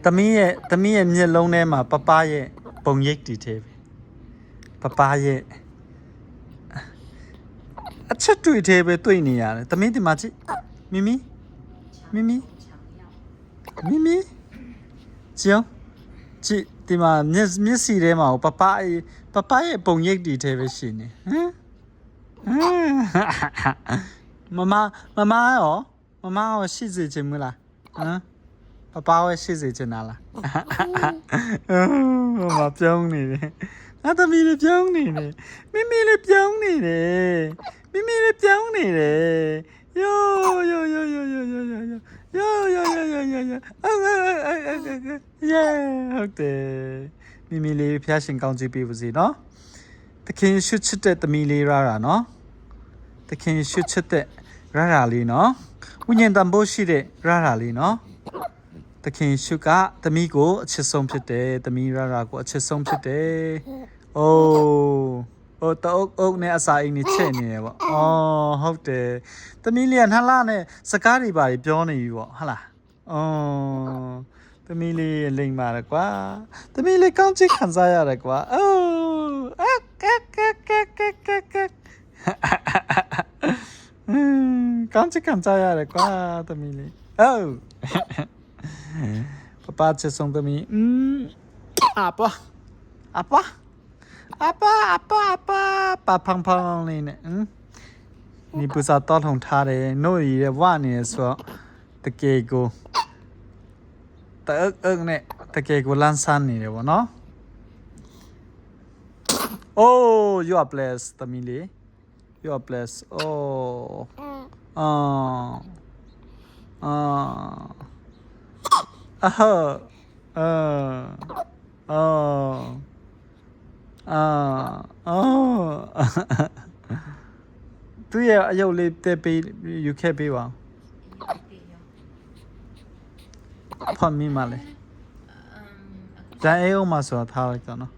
တမီးရဲ့မျက်လုံးထဲမှာပပရဲ့ပုံရိပ်တည်သေးပဲပပရဲ့အချက်တွေ့သေးပဲတွေ့နေရတယ်တမီးဒီမှာကြည့်မီမီကျောင်းကြည့်ဒီမှာမျက်စီထဲမှာပပရဲ့ပုံရိပ်တည်သေးပဲရှင်နေဟမ်မမရောရှိစေချင်မလားဟမ်ပပဝဲရှိစေချင်လားမပြောင်းနေတယ်ငါသမီးလေးပြောင်းနေတယ်မိမိလေးပြောင်းနေတယ်ယောဟုတ်တယ်မိမိလေးဖျားရှင်ကောင်းချီးပေးပါစေနော်တခင်ရှုချစ်တဲ့သမီးလေးရတာနော်တခင်ရှုချစ်တဲ့ရတာလေးနော်ဝိညာဉ်တန်ဖိုးရှိတဲ့ရတာလေးနော်တခင်ရှုကသမီးကိုအချစ်ဆုံးဖြစ်တယ်သမီးရတာကိုအချစ်ဆုံးဖြစ်တယ်အိုးတော့အုပ်နဲ့အစာအိမ်နဲ့ချက်နေတယ်ပေါ့အော်ဟုတ်တယ်သမီးလေးကနှလှနဲ့စကားတွေပါပြောနေပြီပေါ့ဟုတ်လားအော်သမီးလေးလိမ့်ပါတယ်ကွာသမီးလေးကောင်းချီးခံစားရတယ်ကွာအိုးကောင်းချီးခံစားရတယ်ကွာသမီးလေးအိုးပပချစ်ဆုံးသမီးအပါဖန်းလေးနဲ့你不知道到同他的诺伊的话呢说တကယ်ကိုတအုပ်နဲ့တကယ်ကိုလန်းဆန်းနေတယ်ဗောနော် Oh you are blessed သမီးလေး you are blessedသူရဲ့အယုတ်လေးတက်ပေးယူခဲ့ပေးပါဖတ်မိမလဲဂျန်အေးအောင်မဆိုတာထားလိုက်တော့နော်